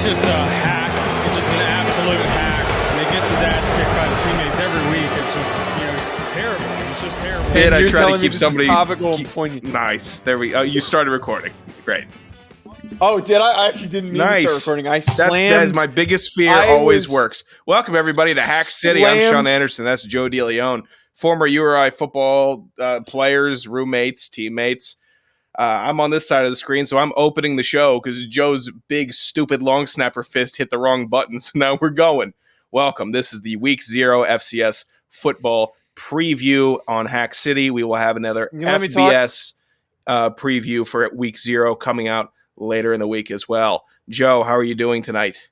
just a hack. He's just an absolute hack. And he gets his ass kicked by his teammates every week. It's just, it's terrible. It's just terrible. And I try to keep somebody topical and poignant. Nice. There we go. You started recording. Great. Oh, did I? I actually didn't mean to start recording. I slammed. That's my biggest fear. Always works. Welcome everybody to Hack City. I'm Sean Anderson. That's Joe DeLeone, former URI football players, roommates, teammates. I'm on this side of the screen, so I'm opening the show because Joe's big, stupid long snapper fist hit the wrong button. So now we're going. Welcome. This is the Week 0 FCS Football preview on Hack City. We will have another FBS preview for Week 0 coming out later in the week as well. Joe, how are you doing tonight?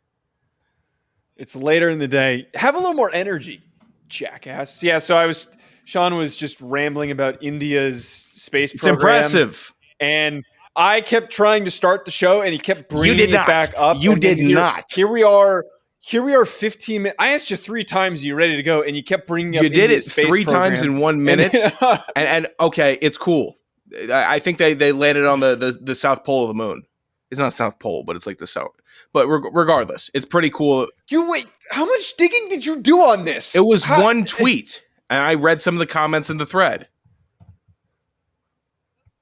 It's later in the day. Have a little more energy, jackass. Yeah, so Sean was just rambling about India's space program. It's impressive. And I kept trying to start the show, and he kept bringing it back up. You did not. Here we are 15 minutes. I asked you 3 times, you ready to go, and you kept bringing up You did it India's space 3 program. times in 1 minute. and okay, it's cool. I think they landed on the South Pole of the moon. It's not South Pole, but it's like the South. But regardless, it's pretty cool. Wait, how much digging did you do on this? It was one tweet, and I read some of the comments in the thread.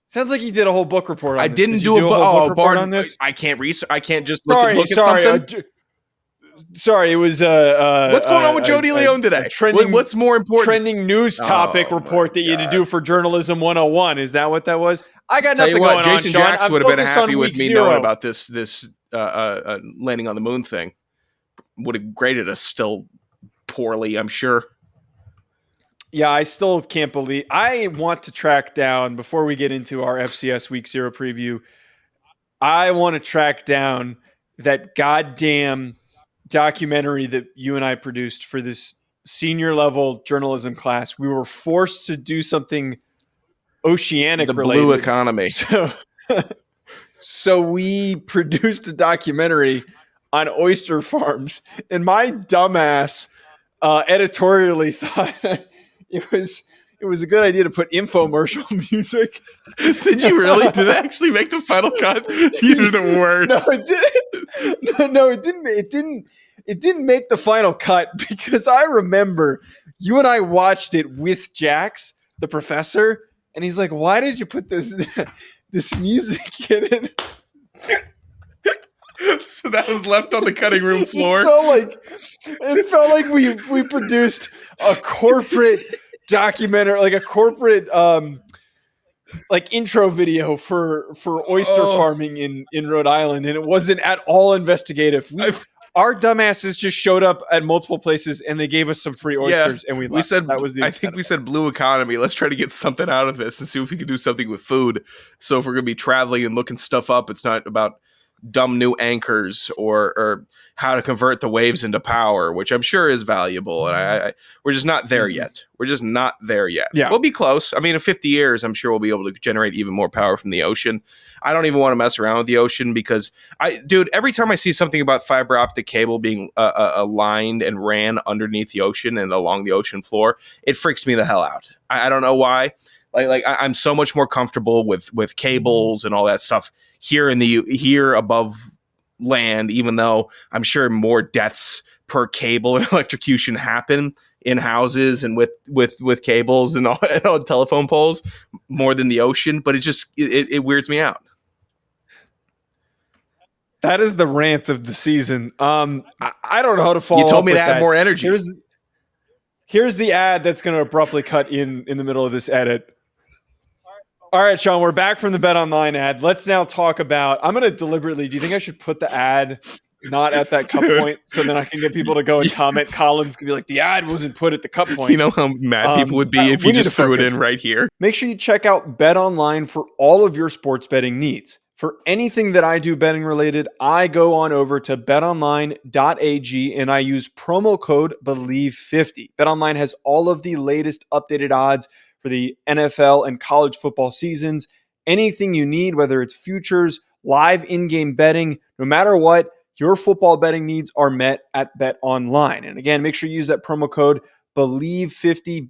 Sounds like you did a whole book report on this. I didn't do a book report on this. I can't just look at something. Sorry, it was what's going on with Joe DeLeone today? What's more important? Trending news topic report that you had to do for Journalism 101. Is that what that was? I got nothing going on, Jason Sean. Jacks would have been happy with me 0. knowing about this landing on the moon thing. Would have graded us still poorly, I'm sure. Yeah, I still can't believe. I want to track down, before we get into our FCS Week 0 preview, I want to track down that goddamn documentary that you and I produced for this senior level journalism class. We were forced to do something oceanic related. The blue economy. So we produced a documentary on oyster farms, and my dumbass editorially thought it was a good idea to put infomercial music. Did you really? Did it actually make the final cut? You're the worst. No, it didn't. No, it didn't. It didn't make the final cut because I remember you and I watched it with Jax, the professor, and he's like, "Why did you put this music in it?" So that was left on the cutting room floor. It felt like we produced a corporate documentary, like a corporate intro video for oyster farming in Rhode Island, and it wasn't at all investigative. Our dumbasses just showed up at multiple places, and they gave us some free oysters, and we left. I think we said blue economy. Let's try to get something out of this and see if we can do something with food. So if we're going to be traveling and looking stuff up, it's not about dumb new anchors or how to convert the waves into power, which I'm sure is valuable. And we're just not there yet. We're just not there yet. Yeah. We'll be close. I mean, in 50 years, I'm sure we'll be able to generate even more power from the ocean. I don't even want to mess around with the ocean because every time I see something about fiber optic cable being aligned and ran underneath the ocean and along the ocean floor, it freaks me the hell out. I don't know why. I'm so much more comfortable with cables and all that stuff here above land, even though I'm sure more deaths per cable and electrocution happen in houses and with cables and on telephone poles more than the ocean. But it weirds me out. That is the rant of the season. I don't know how to follow up. You told me to add that. more energy. Here's the ad that's going to abruptly cut in the middle of this edit. All right, Sean, we're back from the BetOnline ad. Let's now talk about, I'm going to deliberately, do you think I should put the ad not at that cut point so then I can get people to go and comment? Colin's going to be like, the ad wasn't put at the cut point. You know how mad people would be if you just threw it in right here. Make sure you check out BetOnline for all of your sports betting needs. For anything that I do betting related, I go on over to betonline.ag and I use promo code BELIEVE50. BetOnline has all of the latest updated odds for the NFL and college football seasons. Anything you need, whether it's futures, live in-game betting, no matter what, your football betting needs are met at BetOnline. And again, make sure you use that promo code BELIEVE50,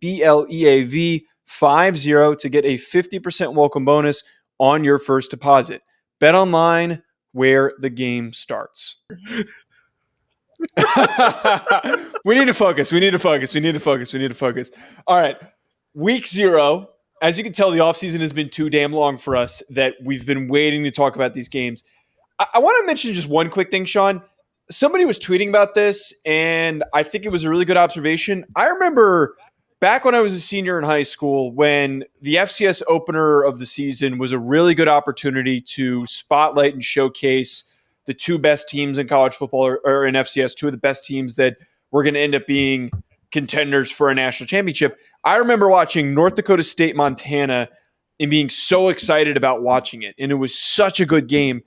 BLEAV50 to get a 50% welcome bonus on your first deposit. BetOnline, where the game starts. We need to focus. All right. Week 0. As you can tell, the offseason has been too damn long for us that we've been waiting to talk about these games. I want to mention just one quick thing, Sean. Somebody was tweeting about this, and I think it was a really good observation. I remember back when I was a senior in high school when the FCS opener of the season was a really good opportunity to spotlight and showcase the two best teams in college football or in FCS, two of the best teams that were going to end up being contenders for a national championship. I remember watching North Dakota State, Montana, and being so excited about watching it. And it was such a good game.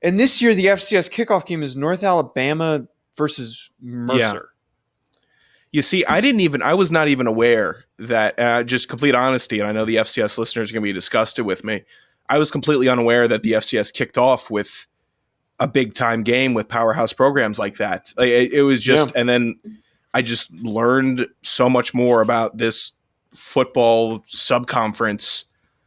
And this year, the FCS kickoff game is North Alabama versus Mercer. Yeah. You see, I was not even aware that, just complete honesty, and I know the FCS listeners are going to be disgusted with me. I was completely unaware that the FCS kicked off with a big time game with powerhouse programs like that. It was just, and then I just learned so much more about this football subconference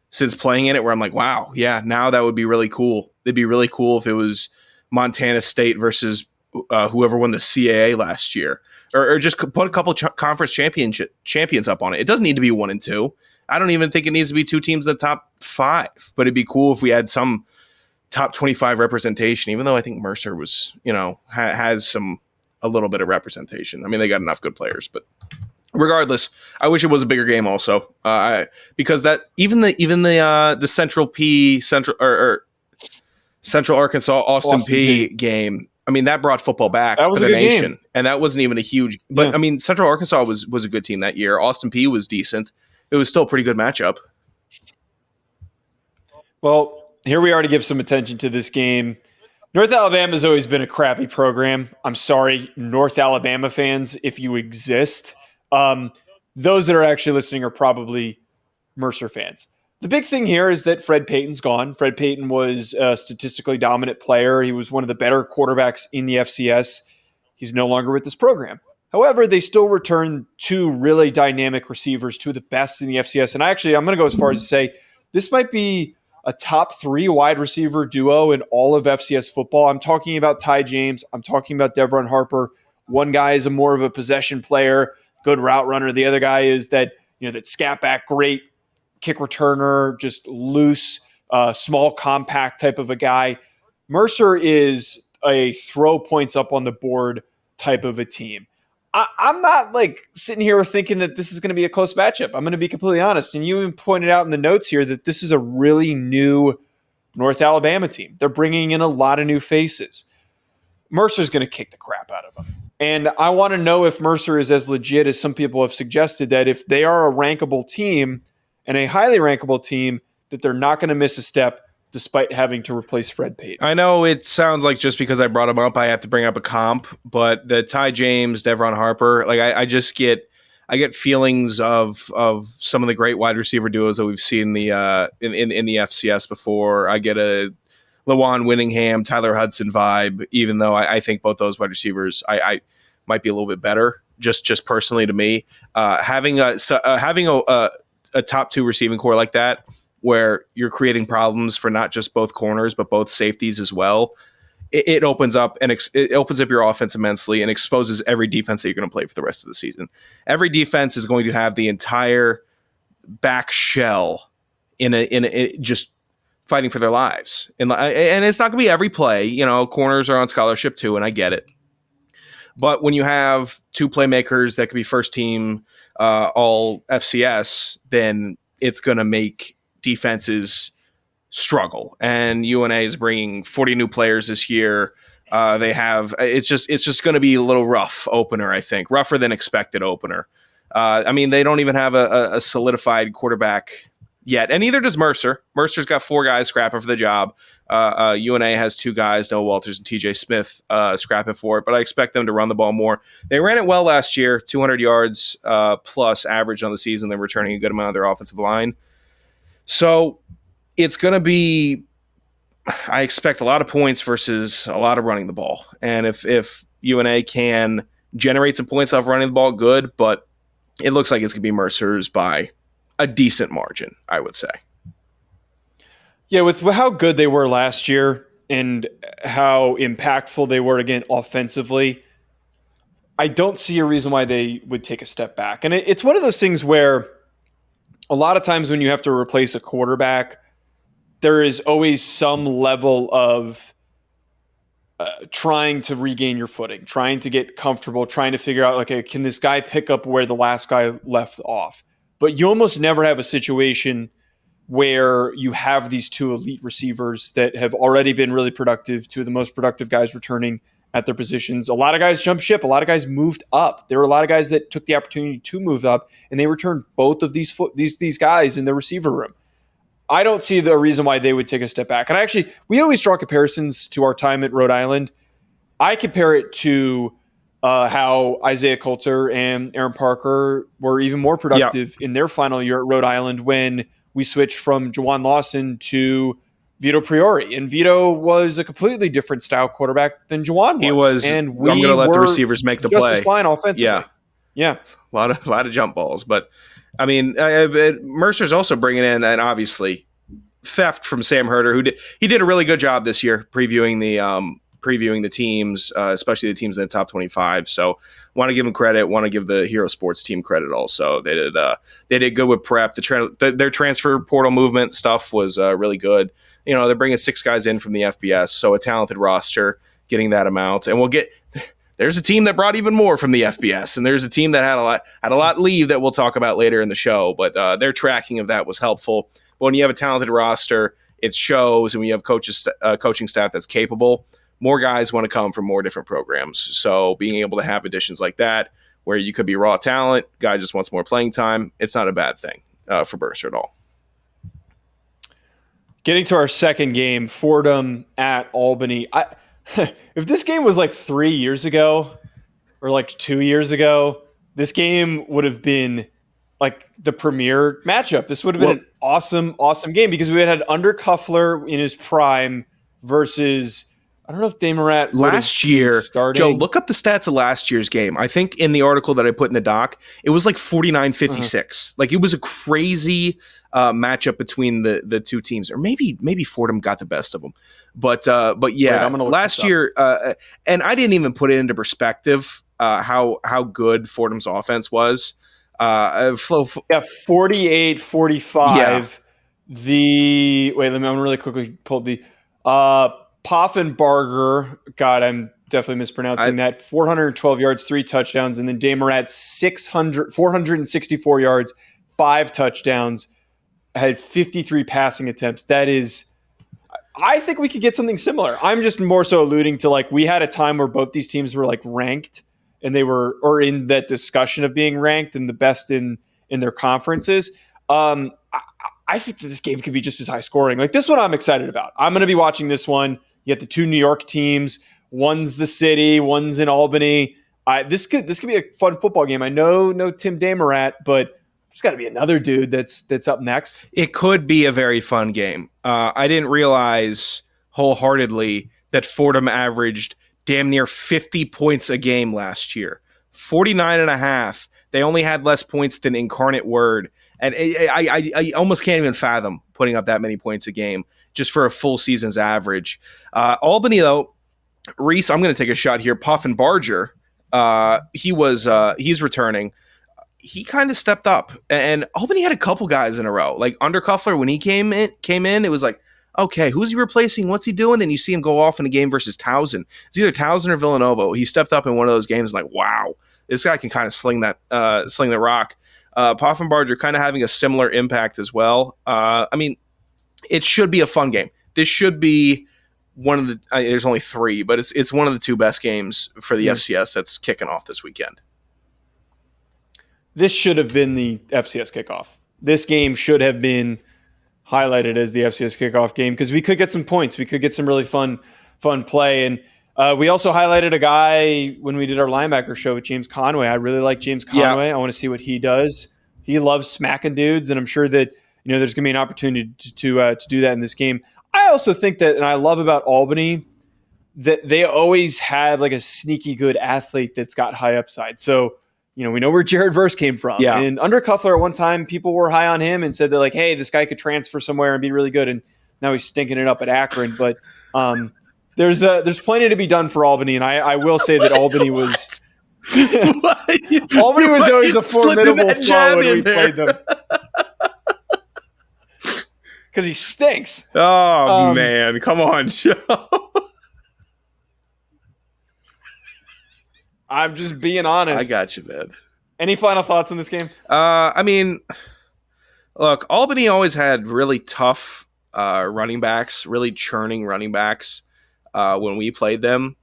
since playing in it, where I'm like, wow, yeah, now that would be really cool. It'd be really cool if it was Montana State versus whoever won the CAA last year, or just put a couple conference champions up on it. It doesn't need to be 1 and 2. I don't even think it needs to be 2 teams in the top 5, but it'd be cool if we had some top 25 representation, even though I think Mercer was, has a little bit of representation. I mean, they got enough good players, but regardless, I wish it was a bigger game also, because that even the Central Arkansas Austin Peay game, I mean, that brought football back to the nation, game. And that wasn't even a huge. But I mean, Central Arkansas was a good team that year. Austin Peay was decent. It was still a pretty good matchup. Well, here we are to give some attention to this game. North Alabama has always been a crappy program. I'm sorry, North Alabama fans, if you exist. Those that are actually listening are probably Mercer fans. The big thing here is that Fred Payton's gone. Fred Payton was a statistically dominant player. He was one of the better quarterbacks in the FCS. He's no longer with this program. However, they still return 2 really dynamic receivers, 2 of the best in the FCS. And I'm going to go as far as to say this might be a top 3 wide receiver duo in all of FCS football. I'm talking about Ty James. I'm talking about Devron Harper. One guy is more of a possession player, good route runner. The other guy is that scat back, great kick returner, just loose, small, compact type of a guy. Mercer is a throw points up on the board type of a team. I'm not sitting here thinking that this is going to be a close matchup. I'm going to be completely honest. And you even pointed out in the notes here that this is a really new North Alabama team. They're bringing in a lot of new faces. Mercer's going to kick the crap out of them. And I want to know if Mercer is as legit as some people have suggested, that if they are a rankable team and a highly rankable team, that they're not going to miss a step despite having to replace Fred Payton. I know it sounds like just because I brought him up, I have to bring up a comp, but the Ty James, Devron Harper, I get feelings of some of the great wide receiver duos that we've seen in the FCS before. I get a Lawan Winningham, Tyler Hudson vibe, even though I think both those wide receivers I might be a little bit better, just personally to me. Having a top 2 receiving core like that, where you're creating problems for not just both corners but both safeties as well, it opens up your offense immensely and exposes every defense that you're going to play for the rest of the season. Every defense is going to have the entire back shell in a just fighting for their lives, and it's not going to be every play. Corners are on scholarship too, and I get it. But when you have 2 playmakers that could be first team all FCS, then it's going to make defenses struggle. And UNA is bringing 40 new players this year. It's just going to be a little rough opener, I think, rougher than expected opener. I mean, they don't even have a solidified quarterback yet, and neither does Mercer. Mercer's got 4 guys scrapping for the job. UNA has 2 guys, Noah Walters and TJ Smith, scrapping for it, but I expect them to run the ball more. They ran it well last year, 200 yards plus average on the season. They're returning a good amount of their offensive line. So it's going to be, I expect a lot of points versus a lot of running the ball. And if UNA can generate some points off running the ball, good, but it looks like it's going to be Mercer's by a decent margin, I would say. Yeah, with how good they were last year, and how impactful they were again offensively, I don't see a reason why they would take a step back. And it's one of those things where a lot of times when you have to replace a quarterback, there is always some level of trying to regain your footing, trying to get comfortable, trying to figure out, okay, can this guy pick up where the last guy left off? But you almost never have a situation where you have these two elite receivers that have already been really productive, two of the most productive guys returning at their positions. A lot of guys jumped ship. A lot of guys moved up. There were a lot of guys that took the opportunity to move up, and they returned both of these guys in the receiver room. I don't see the reason why they would take a step back. And we always draw comparisons to our time at Rhode Island. I compare it to how Isaiah Coulter and Aaron Parker were even more productive in their final year at Rhode Island when we switched from Juwan Lawson to Vito Priori. And Vito was a completely different style quarterback than Juwan was. He was, and I'm going to let the receivers make the play. Just as fine offensively. Yeah. A lot of jump balls. But, I mean, Mercer's also bringing in, and obviously, theft from Sam Herder, he did a really good job this year previewing the teams, especially the teams in the top 25. So want to give them credit. Want to give the Hero Sports team credit also. They did good with prep. Their transfer portal movement stuff was really good. They're bringing 6 guys in from the FBS, so a talented roster, getting that amount. And there's a team that brought even more from the FBS, and there's a team that had a lot leave that we'll talk about later in the show. But their tracking of that was helpful. But when you have a talented roster, it shows, and when you have coaching staff that's capable, more guys want to come from more different programs. So being able to have additions like that, where you could be raw talent, guy just wants more playing time, it's not a bad thing for Mercer at all. Getting to our second game, Fordham at Albany. If this game was like 3 years ago or like 2 years ago, this game would have been like the premier matchup. This would have been an awesome game because we had Undercuffler in his prime versus, I don't know if Damarat last year starting. Joe, look up the stats of last year's game. I think in the article that I put in the doc, it was like 49-56. Like it was a crazy matchup between the two teams, or maybe Fordham got the best of them. But yeah, wait, last year, and I didn't even put it into perspective how good Fordham's offense was. 48-45. Yeah. I'm gonna really quickly pull the Poffenbarger. God, I'm definitely mispronouncing that. 412 yards, 3 touchdowns, and then Damarat 464 yards, 5 touchdowns, had 53 passing attempts. That is, I think we could get something similar. I'm just more so alluding to, like, we had a time where both these teams were like ranked, and they were, or in that discussion of being ranked and the best in their conferences. I think that this game could be just as high scoring. Like this one, I'm excited about. I'm going to be watching this one. You get the 2 New York teams. One's the city. One's in Albany. This could be a fun football game. I know no Tim Damarat, but there's got to be another dude that's up next. It could be a very fun game. I didn't realize wholeheartedly that Fordham averaged damn near 50 points a game last year. 49.5. They only had less points than Incarnate Word. And I almost can't even fathom putting up that many points a game just for a full season's average. Albany, though, Reese, I'm going to take a shot here. Poffenbarger, he's returning. He kind of stepped up. And Albany had a couple guys in a row. Like Undercuffler, when he came in, it was like, okay, who's he replacing? What's he doing? Then you see him go off in a game versus Towson. It's either Towson or Villanova. He stepped up in one of those games like, wow, this guy can kind of sling the rock. Poffenbarger kind of having a similar impact as well. I mean, it should be a fun game. This should be one of the there's only 3, but it's one of the 2 best games for the FCS that's kicking off this weekend. This should have been the FCS kickoff. This game should have been highlighted as the FCS kickoff game because we could get some points. We could get some really fun play. And we also highlighted a guy when we did our linebacker show with James Conway. I really like James Conway. I want to see what he does. He loves smacking dudes, and I'm sure that there's going to be an opportunity to do that in this game. I also think that, and I love about Albany, that they always have like a sneaky good athlete that's got high upside. So, we know where Jared Verse came from. Yeah. And Undercuffler at one time, people were high on him and said that, like, hey, this guy could transfer somewhere and be really good. And Now he's stinking it up at Akron. But there's plenty to be done for Albany, and I will say that Albany was Albany was always a formidable foe when we played them. Because he stinks. Oh, man. Come on, Joe. I'm just being honest. I got you, man. Any final thoughts on this game? I mean, look, Albany always had really tough running backs, really churning running backs when we played them.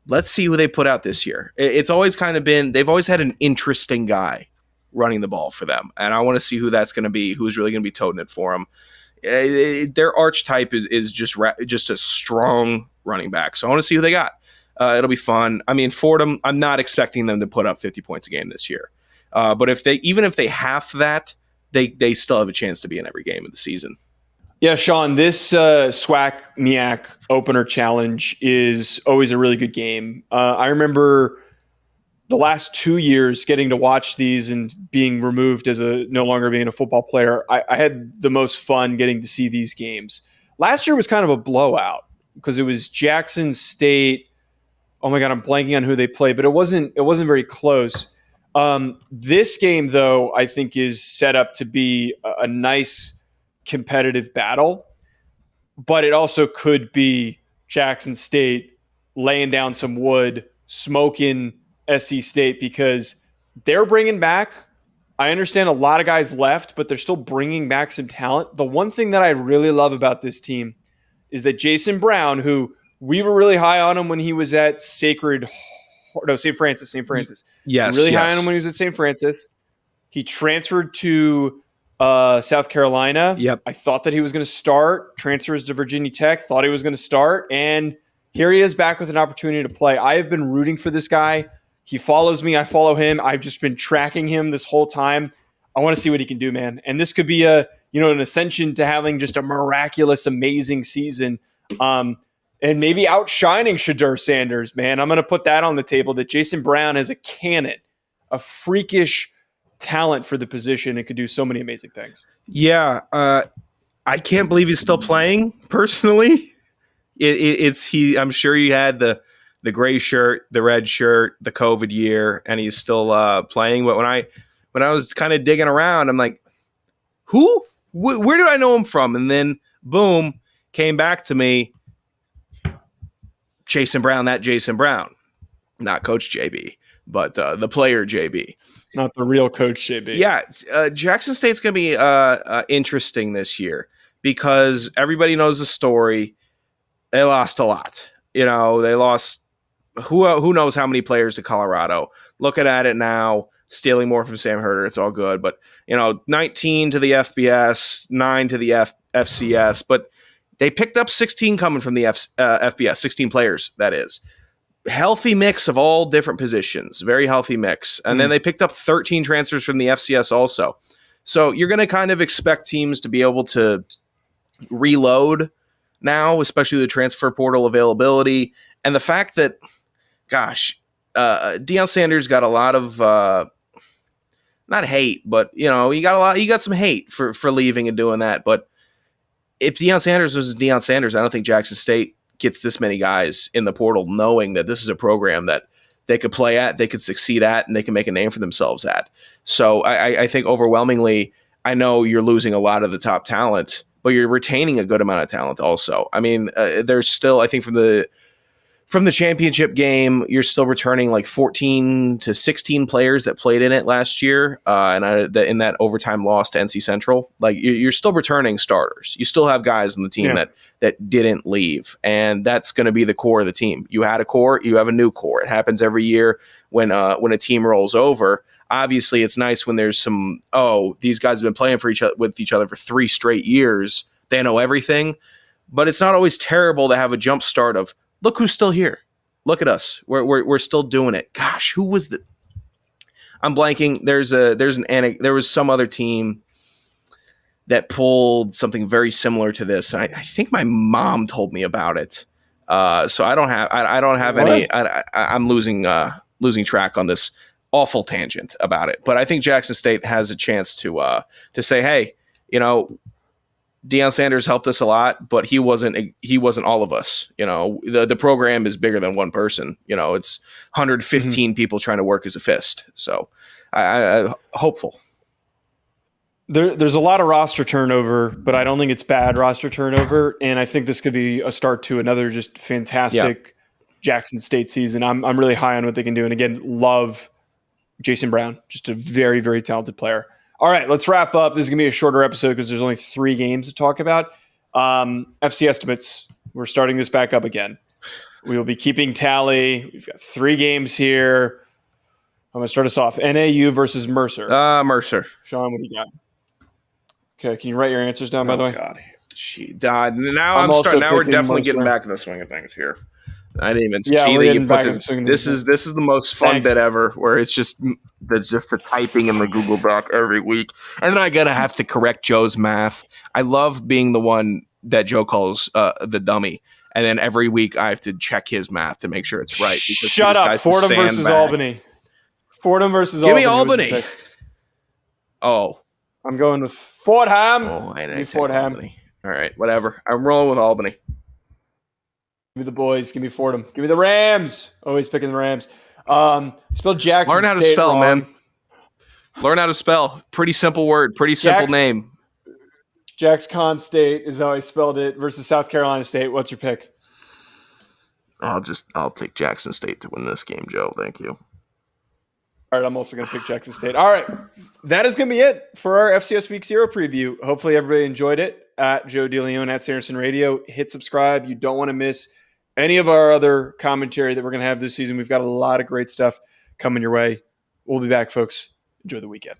Let's see who they put out this year. It's always kind of been, they've always had an interesting guy running the ball for them. And I want to see who that's going to be, who's really going to be toting it for them. Their archetype is just a strong running back. So I want to see who they got. It'll be fun. I mean, Fordham, I'm not expecting them to put up 50 points a game this year. But even if they half that, they still have a chance to be in every game of the season. Yeah, Sean, this SWAC MEAC opener challenge is always a really good game. I remember the last 2 years getting to watch these and being removed as no longer being a football player. I had the most fun getting to see these games. Last year was kind of a blowout because it was Jackson State. Oh my God, I'm blanking on who they played, but it wasn't very close. This game, though, I think is set up to be a nice competitive battle, but it also could be Jackson State laying down some wood, smoking SC State, because they're bringing back, I understand a lot of guys left, but they're still bringing back some talent. The one thing that I really love about this team is that Jason Brown, who we were really high on him when he was at St. Francis. Yes. Really high on him when he was at St. Francis. He transferred to South Carolina. Yep. I thought that he was going to start. Transfers to Virginia Tech. Thought he was going to start. And here he is back with an opportunity to play. I have been rooting for this guy. He follows me. I follow him. I've just been tracking him this whole time. I want to see what he can do, man. And this could be an ascension to having just a miraculous, amazing season. And maybe outshining Shedeur Sanders, man. I'm going to put that on the table, that Jason Brown is a cannon, a freakish talent for the position, and could do so many amazing things. Yeah. I can't believe he's still playing, personally. I'm sure he had the gray shirt, the red shirt, the COVID year, and he's still playing. But when I was kind of digging around, I'm like, who? Where did I know him from? And then, boom, came back to me. Jason Brown, not Coach JB, but the player JB. Not the real Coach JB. Yeah, Jackson State's going to be interesting this year because everybody knows the story. They lost a lot. They lost who knows how many players to Colorado. Looking at it now, stealing more from Sam Herder, it's all good. But 19 to the FBS, 9 to the FCS, but they picked up 16 coming from the FBS, 16 players, that is. Healthy mix of all different positions, very healthy mix. And then they picked up 13 transfers from the FCS also. So you're going to kind of expect teams to be able to reload now, especially the transfer portal availability. And the fact that, DeLeone Sanders got a lot of, not hate, but, he got some hate for leaving and doing that. But if DeLeone Sanders was DeLeone Sanders, I don't think Jackson State gets this many guys in the portal knowing that this is a program that they could play at, they could succeed at, and they can make a name for themselves at. So I think overwhelmingly, I know you're losing a lot of the top talent, but you're retaining a good amount of talent also. I mean, there's still, I think from the championship game, you're still returning like 14 to 16 players that played in it last year, in that overtime loss to NC Central. Like you're still returning starters. You still have guys on the team that didn't leave, and that's going to be the core of the team. You had a core, you have a new core. It happens every year when a team rolls over. Obviously, it's nice when there's some. These guys have been playing with each other for 3 straight years. They know everything, but it's not always terrible to have a jump start of. Look who's still here. Look at us. We're still doing it. Gosh, who was the? I'm blanking. There was some other team that pulled something very similar to this. I think my mom told me about it. So I don't have any. I'm losing track on this awful tangent about it. But I think Jackson State has a chance to say, hey, Deion Sanders helped us a lot, but he wasn't all of us. The program is bigger than one person. It's 115 people trying to work as a fist. So I hopeful. There's a lot of roster turnover, but I don't think it's bad roster turnover. And I think this could be a start to another just fantastic Jackson State season. I'm really high on what they can do. And again, love Jason Brown, just a very, very talented player. All right, let's wrap up. This is going to be a shorter episode because there's only 3 games to talk about. FC estimates. We're starting this back up again. We will be keeping tally. We've got 3 games here. I'm going to start us off. NAU versus Mercer. Mercer. Sean, what do you got? Okay, can you write your answers down, by the way? God. She died. Now we're definitely getting back in the swing of things here. I didn't even see that you put this. This is the most fun bit ever, where it's just the typing in the Google Doc every week, and then I gotta have to correct Joe's math. I love being the one that Joe calls the dummy, and then every week I have to check his math to make sure it's right. Shut up! Fordham versus Albany. Fordham versus Albany. Give me Albany. Oh, I'm going with Fordham. Oh, I didn't Fordham. Albany. All right, whatever. I'm rolling with Albany. Give me the boys. Give me Fordham. Give me the Rams. Always picking the Rams. Spell Jackson Learn how to State spell, wrong. man. Learn how to spell. Pretty simple word. Pretty simple name. Jackson State is how I spelled it versus South Carolina State. What's your pick? I'll take Jackson State to win this game, Joe. Thank you. All right, I'm also going to pick Jackson State. All right, that is going to be it for our FCS Week 0 preview. Hopefully everybody enjoyed it. At Joe DeLeone at Sanderson Radio. Hit subscribe. You don't want to miss any of our other commentary that we're going to have this season. We've got a lot of great stuff coming your way. We'll be back, folks. Enjoy the weekend.